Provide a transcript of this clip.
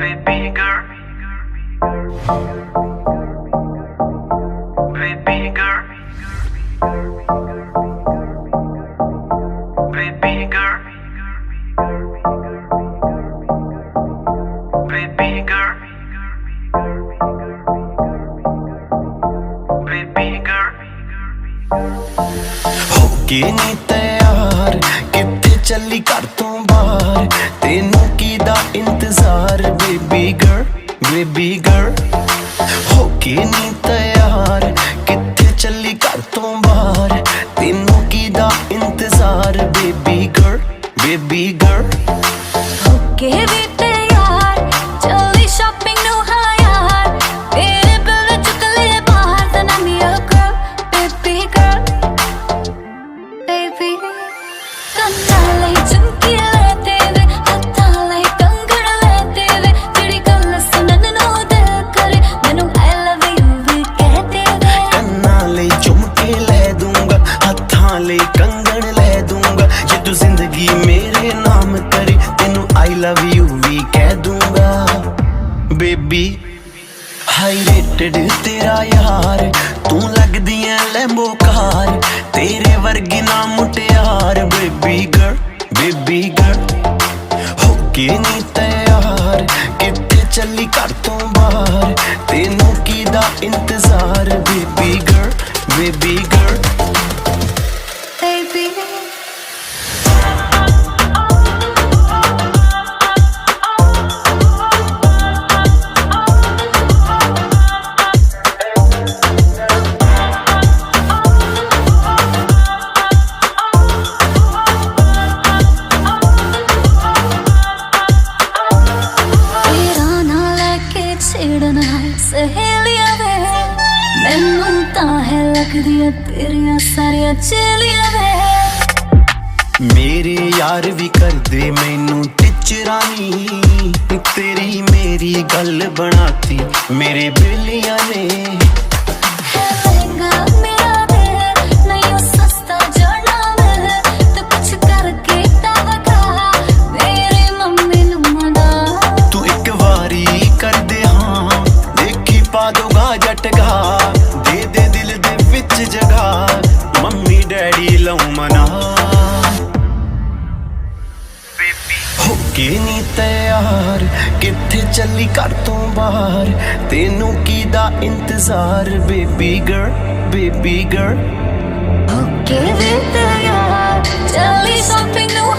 baby girl, baby girl, baby girl, baby girl, baby girl. होके नी तैयार कित्थे चली घर तो बाहर तेनू कीदा इंतजार बेबी गर्ल होके नी तैयार कित्थे चली घर तो बाहर तेनू कीदा इंतजार बेबी गर्ल होके भी तैयार चली शॉपिंग नु हाँ यार तेरे बिल चुक ले बाहर then I'm your girl baby girl baby ਕੰਨਾਂ ਲਈ ਝੁਮਕੀ ਲੈ ਤੇਰੇ ਹੱਥਾਂ ਲਈ ਕੰਗਣ ਲੈ ਤੇਰੇ ਜਿਹੜੀ ਗੱਲ ਸੁਣਨ ਨੂੰ ਦਿਲ ਕਰੇ ਮੈਨੂੰ I love you ਵੀ ਕਹਿ ਤੇਰੇ ਕੰਨਾਂ ਲਈ ਝੁਮਕੇ ਲੈ ਦੂੰਗਾ ਹੱਥਾਂ ਲਈ ਕੰਗਣ ਲੈ ਦੂੰਗਾ ਜੇ ਤੂੰ ਜ਼ਿੰਦਗੀ ਮੇਰੇ ਨਾਮ ਕਰੇ ਤੈਨੂੰ I love you ਵੀ ਕਹਿ ਦੂੰਗਾ ਬੇਬੀ ਹਾਈ ਰੇਟਡ ਤੇਰਾ ਯਾਰ ਤੂੰ ਲੱਗਦੀ ਐ ਲੈਂਬੋ ਕਾਰ ਤੇਰੇ ਵਰਗੀ ਨਾ ਮੁਟਿਆਰ ਬੇਬੀ ਗਰਲ ਹੋਕੇ ਨੀ ਤੈयार ਕਿੱਥੇ ਚੱਲੀ ਘਰ ਤੋਂ ਬਾਹਰ ਤੈਨੂੰ ਕੀਦਾ ਇੰਤਜ਼ਾਰ ਬੇਬੀ ਗਰਲ baby ਛੇੜਨਾ ਸਹੇਲੀਆਂ ਵੇ ਮੈਨੂੰ ਤਾਂ ਹੈ ਲੱਗਦੀਆਂ ਤੇਰੀਆਂ ਸਾਰੀਆਂ ਚੇਲੀਆਂ ਵੇ ਮੇਰੇ ਯਾਰ ਵੀ ਕਰਦੇ ਮੈਨੂੰ ਟਿਚਰਾਨੀ ਤੇਰੀ ਮੇਰੀ ਗੱਲ ਬਣਾਤੀ ਮੇਰੇ ਬੇਲੀਆਂ ਨੇ ਲਹਿੰਗਾ ਮੇਰਾ ਦੇ ਨਹੀਂ ਉਹ ਸਸਤਾ ਜੜਨਾ ਵੇ ਤੇ ਕੁਛ ਕਰਕੇ ਤਾਂ ਵਖਾ ਮੇਰੇ ਮੰਮੀ ਨੂੰ ਮਨਾ ਤੂੰ ਇੱਕ ਵਾਰੀ ਕਰਦੇ ਹਾਂ ਦੇਖੀ ਪਾ ਦੋਗਾ ਜਟਗਾ ਦੇ ਦਿਲ ਦੇ ਵਿੱਚ ਜਗਾ ਮੰਮੀ ਡੈਡੀ ਲਉ ਮਨਾ ਹੋਕੇ ਨੀ ਤੈयार ਕਿੱਥੇ ਚੱਲੀ ਘਰ ਤੋਂ ਬਾਹਰ ਤੈਨੂੰ ਕੀਦਾ ਇੰਤਜ਼ਾਰ ਬੇਬੀ ਗਰਲ ਹੋਕੇ ਵੀ ਤੈयार ਚੱਲੀ ਸ਼ਾਪਿੰਗ ਨੂੰ